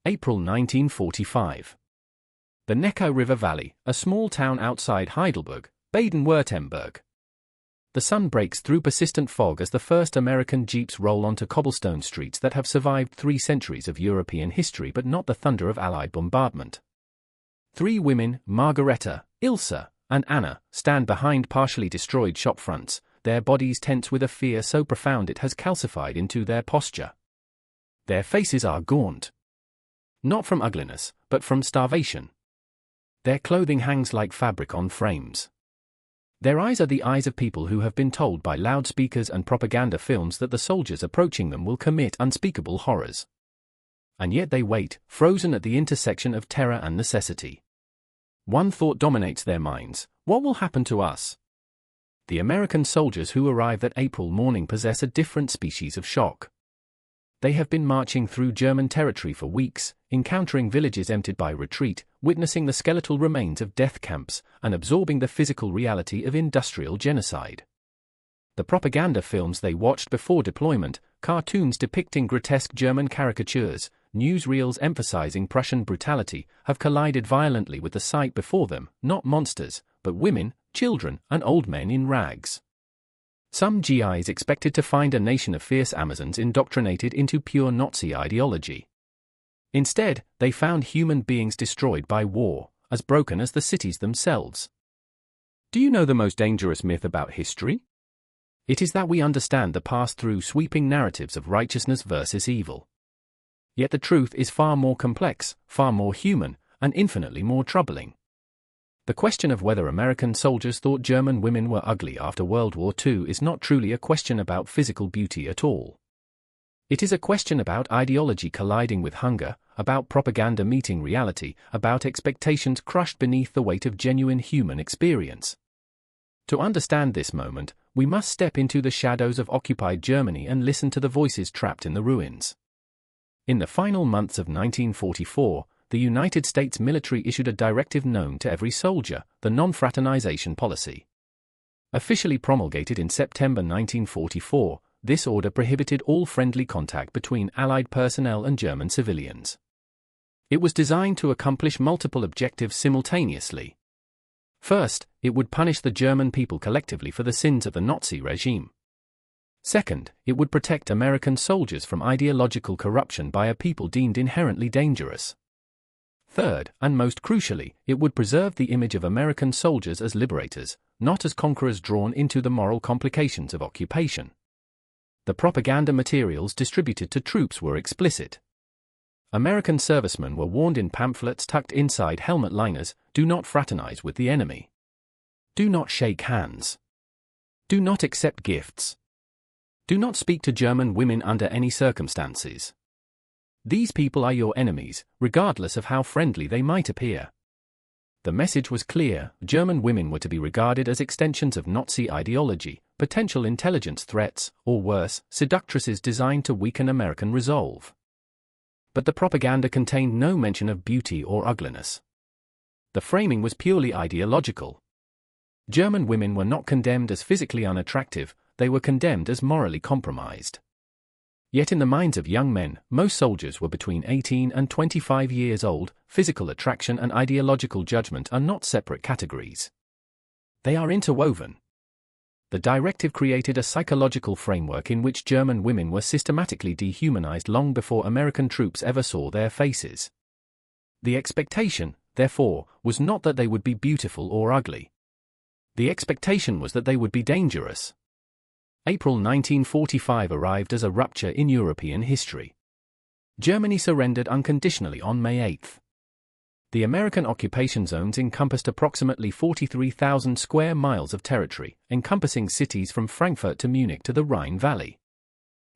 April 1945. The Neckar River Valley, a small town outside Heidelberg, Baden-Württemberg. The sun breaks through persistent fog as the first American jeeps roll onto cobblestone streets that have survived 3 centuries of European history but not the thunder of Allied bombardment. 3 women, Margareta, Ilse, and Anna, stand behind partially destroyed shop fronts, their bodies tense with a fear so profound it has calcified into their posture. Their faces are gaunt. Not from ugliness, but from starvation. Their clothing hangs like fabric on frames. Their eyes are the eyes of people who have been told by loudspeakers and propaganda films that the soldiers approaching them will commit unspeakable horrors. And yet they wait, frozen at the intersection of terror and necessity. One thought dominates their minds: what will happen to us? The American soldiers who arrive that April morning possess a different species of shock. They have been marching through German territory for weeks, encountering villages emptied by retreat, witnessing the skeletal remains of death camps, and absorbing the physical reality of industrial genocide. The propaganda films they watched before deployment, cartoons depicting grotesque German caricatures, newsreels emphasizing Prussian brutality, have collided violently with the sight before them, not monsters, but women, children, and old men in rags. Some GIs expected to find a nation of fierce Amazons indoctrinated into pure Nazi ideology. Instead, they found human beings destroyed by war, as broken as the cities themselves. Do you know the most dangerous myth about history? It is that we understand the past through sweeping narratives of righteousness versus evil. Yet the truth is far more complex, far more human, and infinitely more troubling. The question of whether American soldiers thought German women were ugly after World War II is not truly a question about physical beauty at all. It is a question about ideology colliding with hunger, about propaganda meeting reality, about expectations crushed beneath the weight of genuine human experience. To understand this moment, we must step into the shadows of occupied Germany and listen to the voices trapped in the ruins. In the final months of 1944, the United States military issued a directive known to every soldier, the non-fraternization policy. Officially promulgated in September 1944, this order prohibited all friendly contact between Allied personnel and German civilians. It was designed to accomplish multiple objectives simultaneously. First, it would punish the German people collectively for the sins of the Nazi regime. Second, it would protect American soldiers from ideological corruption by a people deemed inherently dangerous. Third, and most crucially, it would preserve the image of American soldiers as liberators, not as conquerors drawn into the moral complications of occupation. The propaganda materials distributed to troops were explicit. American servicemen were warned in pamphlets tucked inside helmet liners: do not fraternize with the enemy. Do not shake hands. Do not accept gifts. Do not speak to German women under any circumstances. These people are your enemies, regardless of how friendly they might appear. The message was clear: German women were to be regarded as extensions of Nazi ideology, potential intelligence threats, or worse, seductresses designed to weaken American resolve. But the propaganda contained no mention of beauty or ugliness. The framing was purely ideological. German women were not condemned as physically unattractive, they were condemned as morally compromised. Yet in the minds of young men, most soldiers were between 18 and 25 years old. Physical attraction and ideological judgment are not separate categories. They are interwoven. The directive created a psychological framework in which German women were systematically dehumanized long before American troops ever saw their faces. The expectation, therefore, was not that they would be beautiful or ugly. The expectation was that they would be dangerous. April 1945 arrived as a rupture in European history. Germany surrendered unconditionally on May 8. The American occupation zones encompassed approximately 43,000 square miles of territory, encompassing cities from Frankfurt to Munich to the Rhine Valley.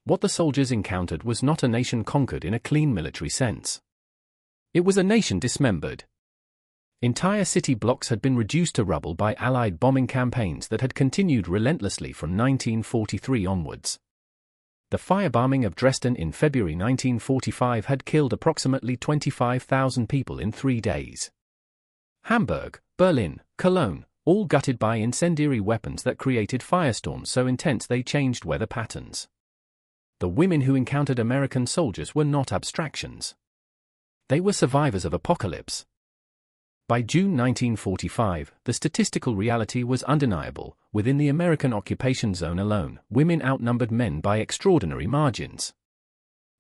What the soldiers encountered was not a nation conquered in a clean military sense. It was a nation dismembered. Entire city blocks had been reduced to rubble by Allied bombing campaigns that had continued relentlessly from 1943 onwards. The firebombing of Dresden in February 1945 had killed approximately 25,000 people in 3 days. Hamburg, Berlin, Cologne, all gutted by incendiary weapons that created firestorms so intense they changed weather patterns. The women who encountered American soldiers were not abstractions. They were survivors of apocalypse. By June 1945, the statistical reality was undeniable. Within the American occupation zone alone, women outnumbered men by extraordinary margins.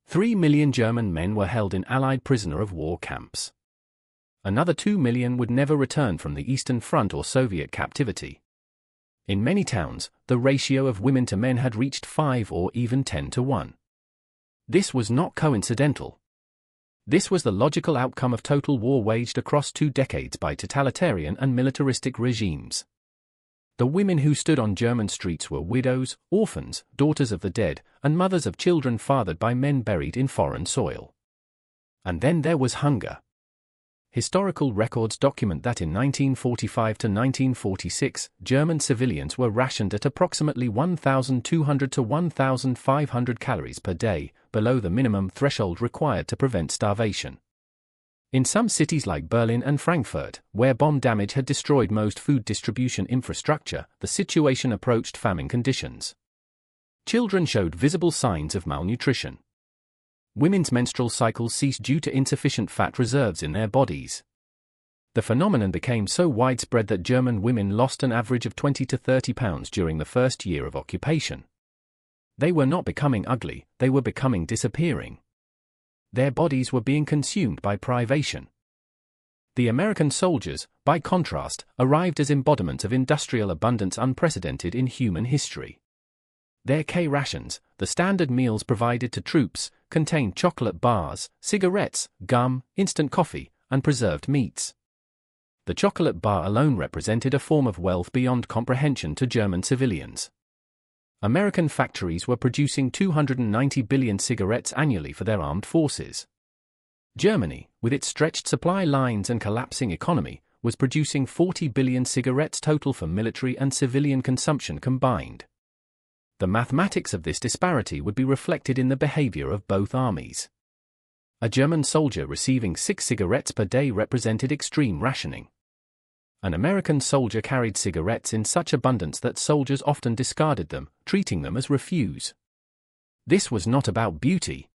3 million German men were held in Allied prisoner of war camps. Another 2 million would never return from the Eastern Front or Soviet captivity. In many towns, the ratio of women to men had reached 5 or even 10 to 1. This was not coincidental. This was the logical outcome of total war waged across 2 decades by totalitarian and militaristic regimes. The women who stood on German streets were widows, orphans, daughters of the dead, and mothers of children fathered by men buried in foreign soil. And then there was hunger. Historical records document that in 1945 to 1946, German civilians were rationed at approximately 1,200 to 1,500 calories per day, below the minimum threshold required to prevent starvation. In some cities like Berlin and Frankfurt, where bomb damage had destroyed most food distribution infrastructure, the situation approached famine conditions. Children showed visible signs of malnutrition. Women's menstrual cycles ceased due to insufficient fat reserves in their bodies. The phenomenon became so widespread that German women lost an average of 20 to 30 pounds during the first year of occupation. They were not becoming ugly, they were becoming disappearing. Their bodies were being consumed by privation. The American soldiers, by contrast, arrived as embodiments of industrial abundance unprecedented in human history. Their K rations, the standard meals provided to troops, contained chocolate bars, cigarettes, gum, instant coffee, and preserved meats. The chocolate bar alone represented a form of wealth beyond comprehension to German civilians. American factories were producing 290 billion cigarettes annually for their armed forces. Germany, with its stretched supply lines and collapsing economy, was producing 40 billion cigarettes total for military and civilian consumption combined. The mathematics of this disparity would be reflected in the behavior of both armies. A German soldier receiving 6 cigarettes per day represented extreme rationing. An American soldier carried cigarettes in such abundance that soldiers often discarded them, treating them as refuse. This was not about beauty.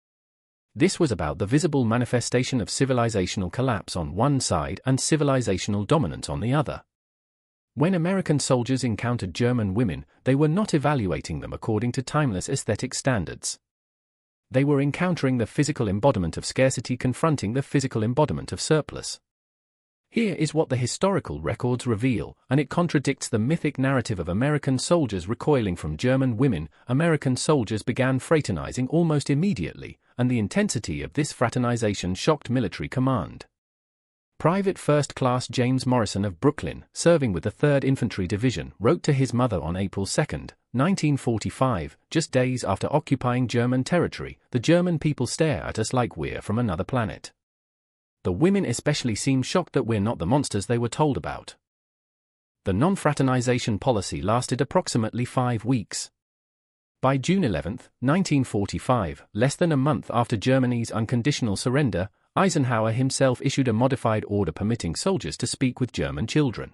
This was about the visible manifestation of civilizational collapse on one side and civilizational dominance on the other. When American soldiers encountered German women, they were not evaluating them according to timeless aesthetic standards. They were encountering the physical embodiment of scarcity confronting the physical embodiment of surplus. Here is what the historical records reveal, and it contradicts the mythic narrative of American soldiers recoiling from German women. American soldiers began fraternizing almost immediately, and the intensity of this fraternization shocked military command. Private First Class James Morrison of Brooklyn, serving with the 3rd Infantry Division, wrote to his mother on April 2, 1945, just days after occupying German territory, "The German people stare at us like we're from another planet. The women especially seem shocked that we're not the monsters they were told about." The non-fraternization policy lasted approximately 5 weeks. By June 11, 1945, less than a month after Germany's unconditional surrender, Eisenhower himself issued a modified order permitting soldiers to speak with German children.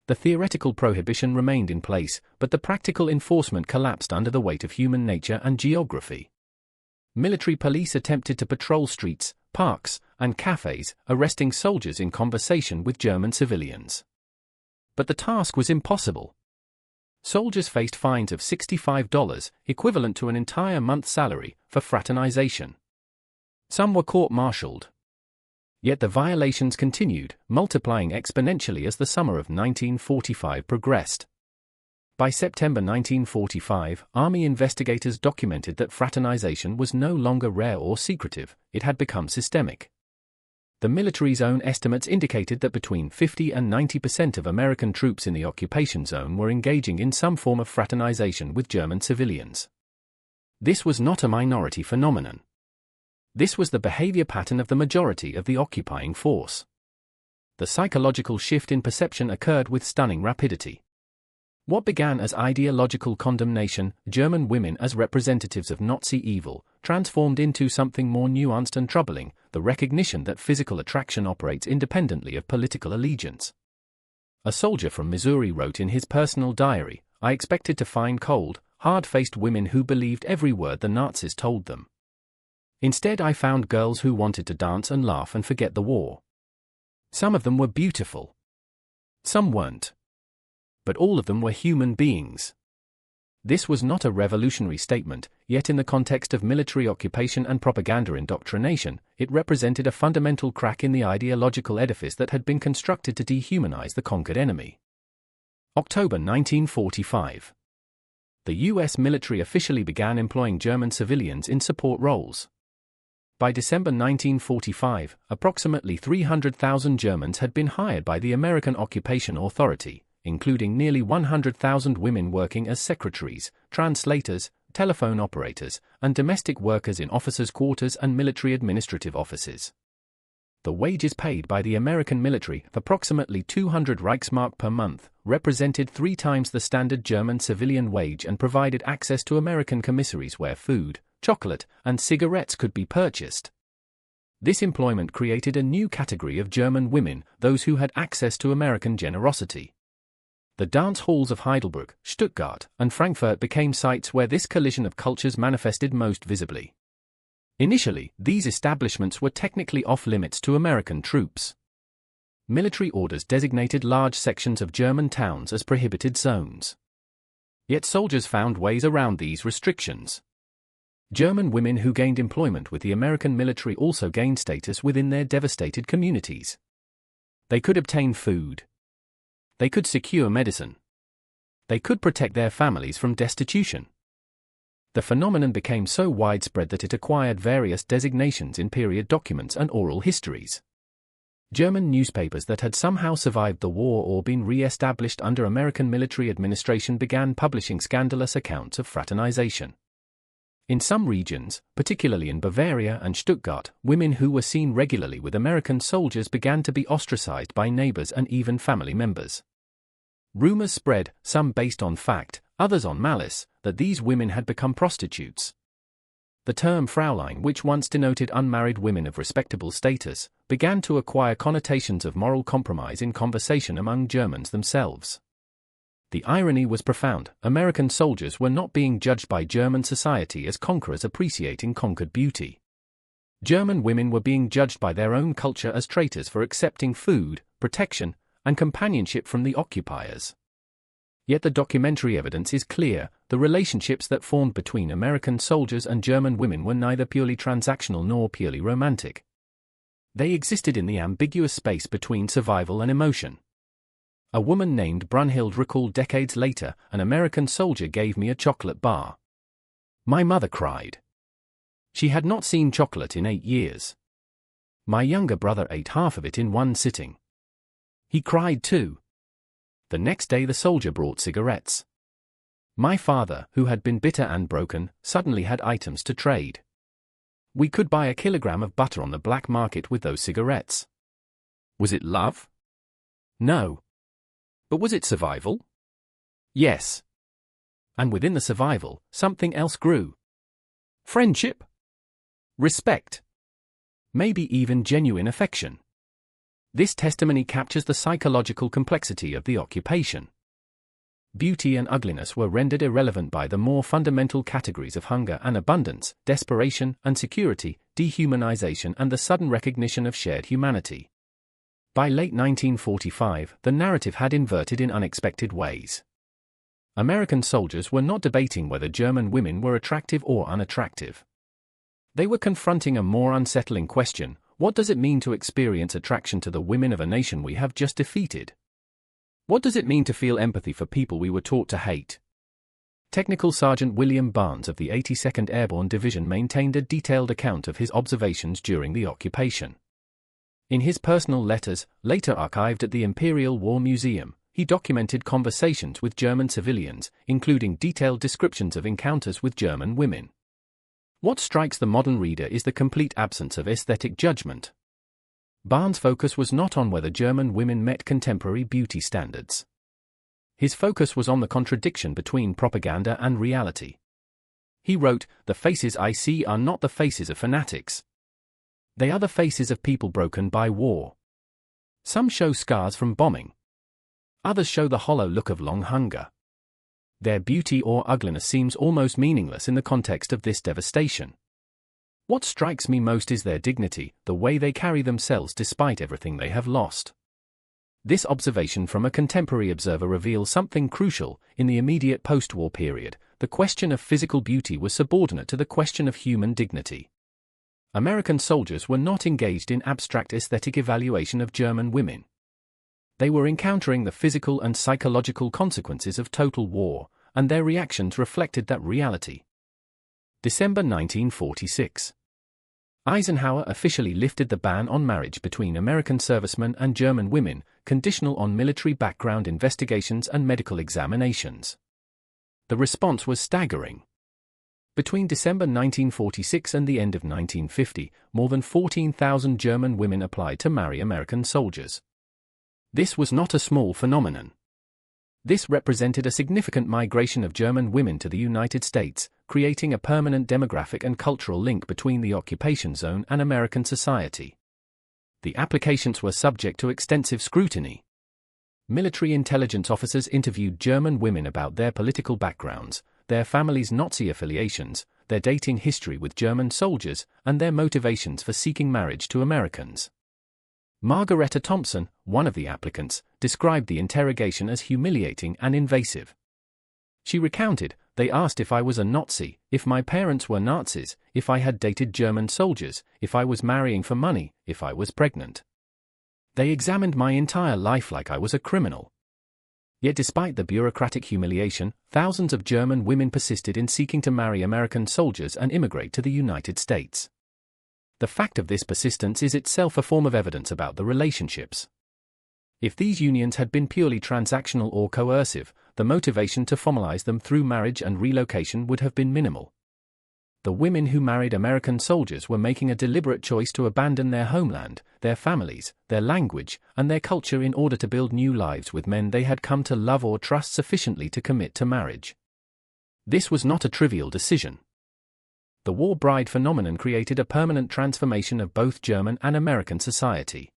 The theoretical prohibition remained in place, but the practical enforcement collapsed under the weight of human nature and geography. Military police attempted to patrol streets, parks, and cafes, arresting soldiers in conversation with German civilians. But the task was impossible. Soldiers faced fines of $65, equivalent to an entire month's salary, for fraternization. Some were court-martialed. Yet the violations continued, multiplying exponentially as the summer of 1945 progressed. By September 1945, Army investigators documented that fraternization was no longer rare or secretive, it had become systemic. The military's own estimates indicated that between 50 and 90% of American troops in the occupation zone were engaging in some form of fraternization with German civilians. This was not a minority phenomenon. This was the behavior pattern of the majority of the occupying force. The psychological shift in perception occurred with stunning rapidity. What began as ideological condemnation, German women as representatives of Nazi evil, transformed into something more nuanced and troubling, the recognition that physical attraction operates independently of political allegiance. A soldier from Missouri wrote in his personal diary, "I expected to find cold, hard-faced women who believed every word the Nazis told them. Instead, I found girls who wanted to dance and laugh and forget the war. Some of them were beautiful. Some weren't. But all of them were human beings. This was not a revolutionary statement, yet in the context of military occupation and propaganda indoctrination, it represented a fundamental crack in the ideological edifice that had been constructed to dehumanize the conquered enemy. October 1945. The U.S. military officially began employing German civilians in support roles. By December 1945, approximately 300,000 Germans had been hired by the American Occupation Authority, including nearly 100,000 women working as secretaries, translators, telephone operators, and domestic workers in officers' quarters and military administrative offices. The wages paid by the American military, approximately 200 Reichsmark per month, represented 3 times the standard German civilian wage and provided access to American commissaries where food, chocolate, and cigarettes could be purchased. This employment created a new category of German women, those who had access to American generosity. The dance halls of Heidelberg, Stuttgart, and Frankfurt became sites where this collision of cultures manifested most visibly. Initially, these establishments were technically off-limits to American troops. Military orders designated large sections of German towns as prohibited zones. Yet soldiers found ways around these restrictions. German women who gained employment with the American military also gained status within their devastated communities. They could obtain food. They could secure medicine. They could protect their families from destitution. The phenomenon became so widespread that it acquired various designations in period documents and oral histories. German newspapers that had somehow survived the war or been re-established under American military administration began publishing scandalous accounts of fraternization. In some regions, particularly in Bavaria and Stuttgart, women who were seen regularly with American soldiers began to be ostracized by neighbors and even family members. Rumors spread, some based on fact, others on malice, that these women had become prostitutes. The term Fraulein, which once denoted unmarried women of respectable status, began to acquire connotations of moral compromise in conversation among Germans themselves. The irony was profound. American soldiers were not being judged by German society as conquerors appreciating conquered beauty. German women were being judged by their own culture as traitors for accepting food, protection, and companionship from the occupiers. Yet the documentary evidence is clear: the relationships that formed between American soldiers and German women were neither purely transactional nor purely romantic. They existed in the ambiguous space between survival and emotion. A woman named Brunhild recalled decades later, "An American soldier gave me a chocolate bar. My mother cried. She had not seen chocolate in 8 years. My younger brother ate half of it in one sitting. He cried too. The next day the soldier brought cigarettes. My father, who had been bitter and broken, suddenly had items to trade. We could buy a kilogram of butter on the black market with those cigarettes." Was it love? No. But was it survival? Yes. And within the survival, something else grew. Friendship? Respect? Maybe even genuine affection. This testimony captures the psychological complexity of the occupation. Beauty and ugliness were rendered irrelevant by the more fundamental categories of hunger and abundance, desperation and security, dehumanization and the sudden recognition of shared humanity. By late 1945, the narrative had inverted in unexpected ways. American soldiers were not debating whether German women were attractive or unattractive. They were confronting a more unsettling question: what does it mean to experience attraction to the women of a nation we have just defeated? What does it mean to feel empathy for people we were taught to hate? Technical Sergeant William Barnes of the 82nd Airborne Division maintained a detailed account of his observations during the occupation. In his personal letters, later archived at the Imperial War Museum, he documented conversations with German civilians, including detailed descriptions of encounters with German women. What strikes the modern reader is the complete absence of aesthetic judgment. Barnes' focus was not on whether German women met contemporary beauty standards. His focus was on the contradiction between propaganda and reality. He wrote, "The faces I see are not the faces of fanatics. They are the faces of people broken by war. Some show scars from bombing. Others show the hollow look of long hunger. Their beauty or ugliness seems almost meaningless in the context of this devastation. What strikes me most is their dignity, the way they carry themselves despite everything they have lost. This observation from a contemporary observer reveals something crucial. In the immediate post-war period, the question of physical beauty was subordinate to the question of human dignity. American soldiers were not engaged in abstract aesthetic evaluation of German women. They were encountering the physical and psychological consequences of total war, and their reactions reflected that reality. December 1946. Eisenhower officially lifted the ban on marriage between American servicemen and German women, conditional on military background investigations and medical examinations. The response was staggering. Between December 1946 and the end of 1950, more than 14,000 German women applied to marry American soldiers. This was not a small phenomenon. This represented a significant migration of German women to the United States, creating a permanent demographic and cultural link between the occupation zone and American society. The applications were subject to extensive scrutiny. Military intelligence officers interviewed German women about their political backgrounds, their families' Nazi affiliations, their dating history with German soldiers, and their motivations for seeking marriage to Americans. Margareta Thompson, one of the applicants, described the interrogation as humiliating and invasive. She recounted, "They asked if I was a Nazi, if my parents were Nazis, if I had dated German soldiers, if I was marrying for money, if I was pregnant. They examined my entire life like I was a criminal." Yet despite the bureaucratic humiliation, thousands of German women persisted in seeking to marry American soldiers and immigrate to the United States. The fact of this persistence is itself a form of evidence about the relationships. If these unions had been purely transactional or coercive, the motivation to formalize them through marriage and relocation would have been minimal. The women who married American soldiers were making a deliberate choice to abandon their homeland, their families, their language, and their culture in order to build new lives with men they had come to love or trust sufficiently to commit to marriage. This was not a trivial decision. The war bride phenomenon created a permanent transformation of both German and American society.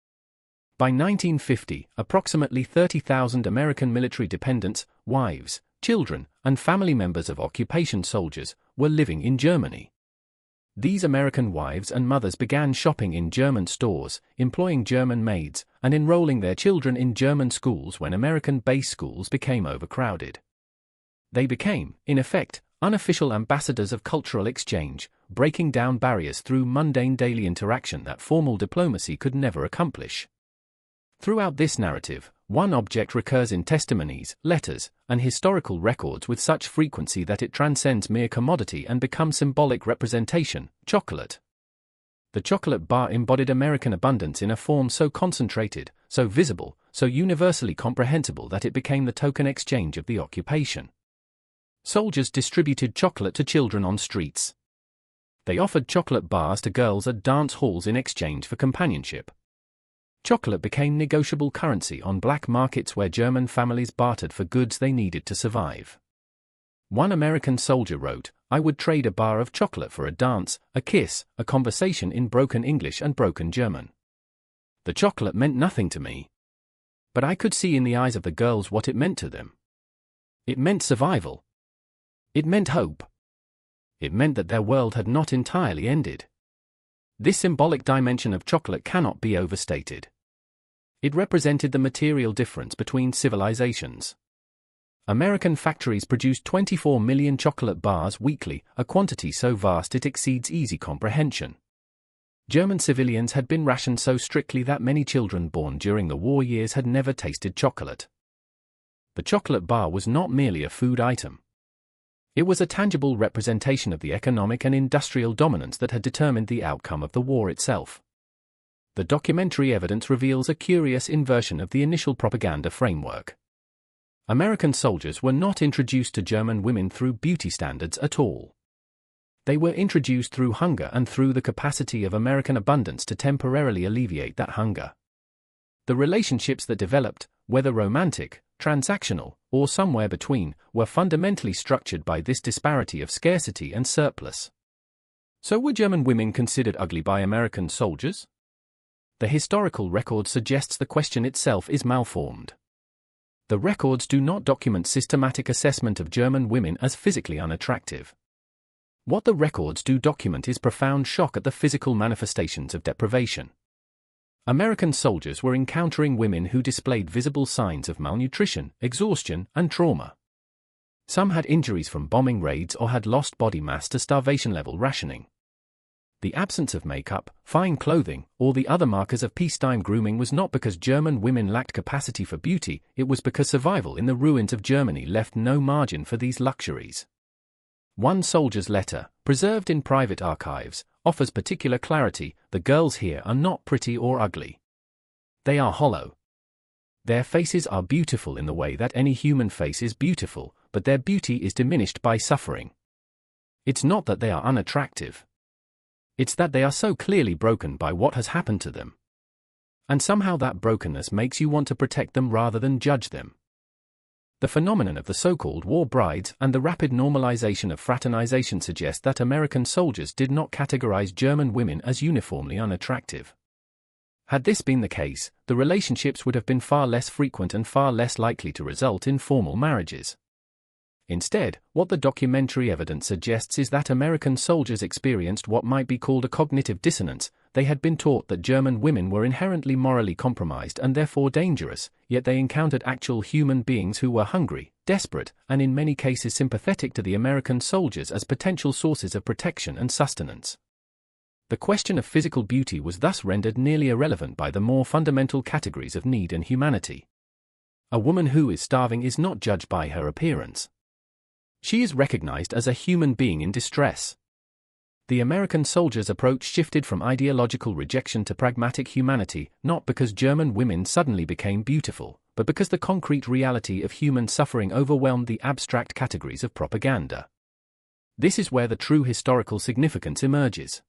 By 1950, approximately 30,000 American military dependents, wives, children, and family members of occupation soldiers were living in Germany. These American wives and mothers began shopping in German stores, employing German maids, and enrolling their children in German schools when American base schools became overcrowded. They became, in effect, unofficial ambassadors of cultural exchange, breaking down barriers through mundane daily interaction that formal diplomacy could never accomplish. Throughout this narrative, one object recurs in testimonies, letters, and historical records with such frequency that it transcends mere commodity and becomes symbolic representation: chocolate. The chocolate bar embodied American abundance in a form so concentrated, so visible, so universally comprehensible that it became the token exchange of the occupation. Soldiers distributed chocolate to children on streets. They offered chocolate bars to girls at dance halls in exchange for companionship. Chocolate became negotiable currency on black markets where German families bartered for goods they needed to survive. One American soldier wrote, "I would trade a bar of chocolate for a dance, a kiss, a conversation in broken English and broken German. The chocolate meant nothing to me. But I could see in the eyes of the girls what it meant to them. It meant survival. It meant hope. It meant that their world had not entirely ended." This symbolic dimension of chocolate cannot be overstated. It represented the material difference between civilizations. American factories produced 24 million chocolate bars weekly, a quantity so vast it exceeds easy comprehension. German civilians had been rationed so strictly that many children born during the war years had never tasted chocolate. The chocolate bar was not merely a food item. It was a tangible representation of the economic and industrial dominance that had determined the outcome of the war itself. The documentary evidence reveals a curious inversion of the initial propaganda framework. American soldiers were not introduced to German women through beauty standards at all. They were introduced through hunger and through the capacity of American abundance to temporarily alleviate that hunger. The relationships that developed, whether romantic, transactional, or somewhere between, were fundamentally structured by this disparity of scarcity and surplus. So were German women considered ugly by American soldiers? The historical record suggests the question itself is malformed. The records do not document systematic assessment of German women as physically unattractive. What the records do document is profound shock at the physical manifestations of deprivation. American soldiers were encountering women who displayed visible signs of malnutrition, exhaustion, and trauma. Some had injuries from bombing raids or had lost body mass to starvation-level rationing. The absence of makeup, fine clothing, or the other markers of peacetime grooming was not because German women lacked capacity for beauty, it was because survival in the ruins of Germany left no margin for these luxuries. One soldier's letter, preserved in private archives, offers particular clarity: the girls here are not pretty or ugly. They are hollow. Their faces are beautiful in the way that any human face is beautiful, but their beauty is diminished by suffering. It's not that they are unattractive. It's that they are so clearly broken by what has happened to them. And somehow that brokenness makes you want to protect them rather than judge them. The phenomenon of the so-called war brides and the rapid normalization of fraternization suggest that American soldiers did not categorize German women as uniformly unattractive. Had this been the case, the relationships would have been far less frequent and far less likely to result in formal marriages. Instead, what the documentary evidence suggests is that American soldiers experienced what might be called a cognitive dissonance. They had been taught that German women were inherently morally compromised and therefore dangerous, yet they encountered actual human beings who were hungry, desperate, and in many cases sympathetic to the American soldiers as potential sources of protection and sustenance. The question of physical beauty was thus rendered nearly irrelevant by the more fundamental categories of need and humanity. A woman who is starving is not judged by her appearance. She is recognized as a human being in distress. The American soldiers' approach shifted from ideological rejection to pragmatic humanity, not because German women suddenly became beautiful, but because the concrete reality of human suffering overwhelmed the abstract categories of propaganda. This is where the true historical significance emerges.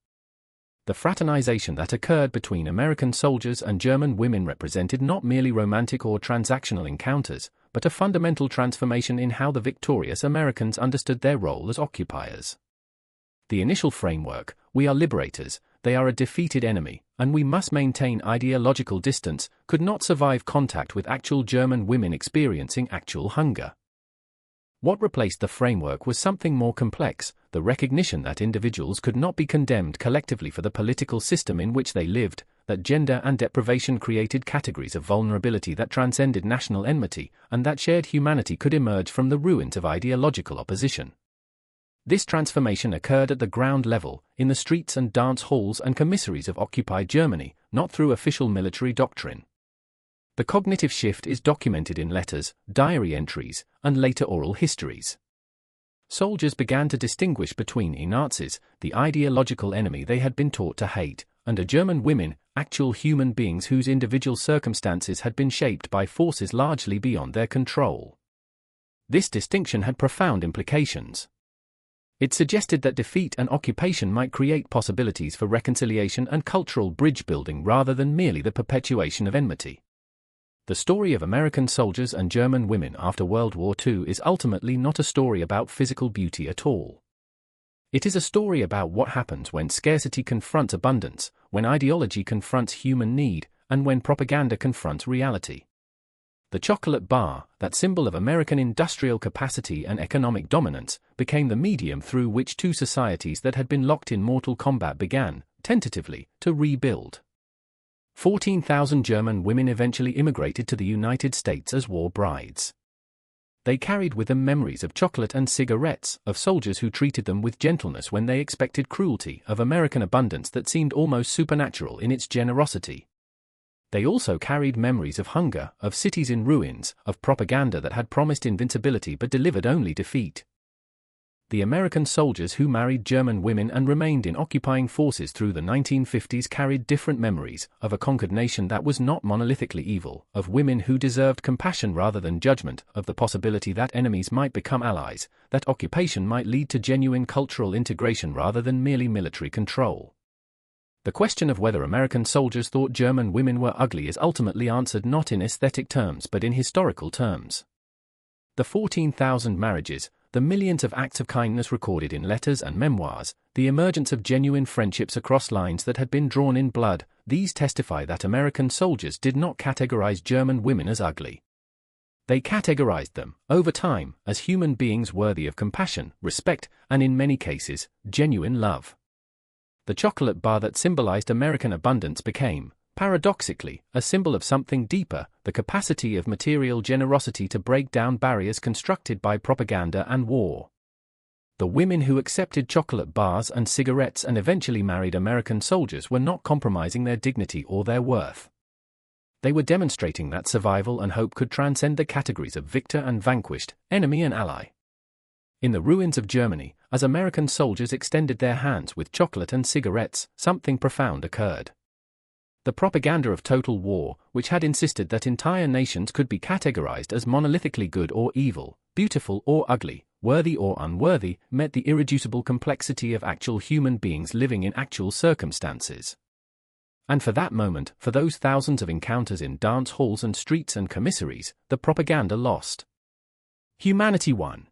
The fraternization that occurred between American soldiers and German women represented not merely romantic or transactional encounters, but a fundamental transformation in how the victorious Americans understood their role as occupiers. The initial framework, "we are liberators, they are a defeated enemy, and we must maintain ideological distance," could not survive contact with actual German women experiencing actual hunger. What replaced the framework was something more complex: the recognition that individuals could not be condemned collectively for the political system in which they lived, that gender and deprivation created categories of vulnerability that transcended national enmity, and that shared humanity could emerge from the ruins of ideological opposition. This transformation occurred at the ground level, in the streets and dance halls and commissaries of occupied Germany, not through official military doctrine. The cognitive shift is documented in letters, diary entries, and later oral histories. Soldiers began to distinguish between Nazis, the ideological enemy they had been taught to hate, and German women, actual human beings whose individual circumstances had been shaped by forces largely beyond their control. This distinction had profound implications. It suggested that defeat and occupation might create possibilities for reconciliation and cultural bridge building rather than merely the perpetuation of enmity. The story of American soldiers and German women after World War II is ultimately not a story about physical beauty at all. It is a story about what happens when scarcity confronts abundance, when ideology confronts human need, and when propaganda confronts reality. The chocolate bar, that symbol of American industrial capacity and economic dominance, became the medium through which two societies that had been locked in mortal combat began, tentatively, to rebuild. 14,000 German women eventually immigrated to the United States as war brides. They carried with them memories of chocolate and cigarettes, of soldiers who treated them with gentleness when they expected cruelty, of American abundance that seemed almost supernatural in its generosity. They also carried memories of hunger, of cities in ruins, of propaganda that had promised invincibility but delivered only defeat. The American soldiers who married German women and remained in occupying forces through the 1950s carried different memories, of a conquered nation that was not monolithically evil, of women who deserved compassion rather than judgment, of the possibility that enemies might become allies, that occupation might lead to genuine cultural integration rather than merely military control. The question of whether American soldiers thought German women were ugly is ultimately answered not in aesthetic terms but in historical terms. The 14,000 marriages, the millions of acts of kindness recorded in letters and memoirs, the emergence of genuine friendships across lines that had been drawn in blood, these testify that American soldiers did not categorize German women as ugly. They categorized them, over time, as human beings worthy of compassion, respect, and in many cases, genuine love. The chocolate bar that symbolized American abundance became, paradoxically, a symbol of something deeper, the capacity of material generosity to break down barriers constructed by propaganda and war. The women who accepted chocolate bars and cigarettes and eventually married American soldiers were not compromising their dignity or their worth. They were demonstrating that survival and hope could transcend the categories of victor and vanquished, enemy and ally. In the ruins of Germany, as American soldiers extended their hands with chocolate and cigarettes, something profound occurred. The propaganda of total war, which had insisted that entire nations could be categorized as monolithically good or evil, beautiful or ugly, worthy or unworthy, met the irreducible complexity of actual human beings living in actual circumstances. And for that moment, for those thousands of encounters in dance halls and streets and commissaries, the propaganda lost. Humanity won.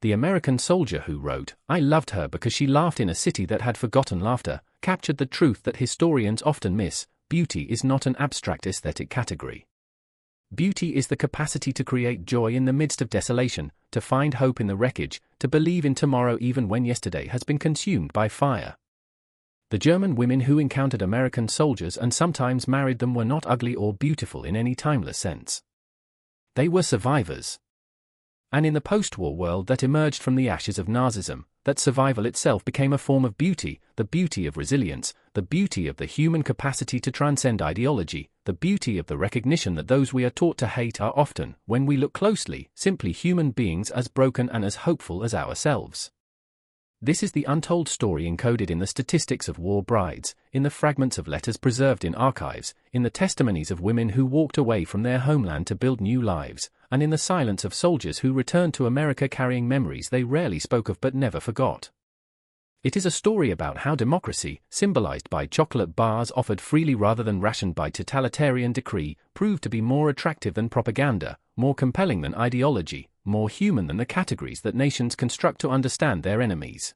The American soldier who wrote, "I loved her because she laughed in a city that had forgotten laughter," captured the truth that historians often miss: beauty is not an abstract aesthetic category. Beauty is the capacity to create joy in the midst of desolation, to find hope in the wreckage, to believe in tomorrow even when yesterday has been consumed by fire. The German women who encountered American soldiers and sometimes married them were not ugly or beautiful in any timeless sense. They were survivors. And in the post-war world that emerged from the ashes of Nazism, that survival itself became a form of beauty, the beauty of resilience, the beauty of the human capacity to transcend ideology, the beauty of the recognition that those we are taught to hate are often, when we look closely, simply human beings as broken and as hopeful as ourselves. This is the untold story encoded in the statistics of war brides, in the fragments of letters preserved in archives, in the testimonies of women who walked away from their homeland to build new lives, and in the silence of soldiers who returned to America carrying memories they rarely spoke of but never forgot. It is a story about how democracy, symbolized by chocolate bars offered freely rather than rationed by totalitarian decree, proved to be more attractive than propaganda, more compelling than ideology, more human than the categories that nations construct to understand their enemies.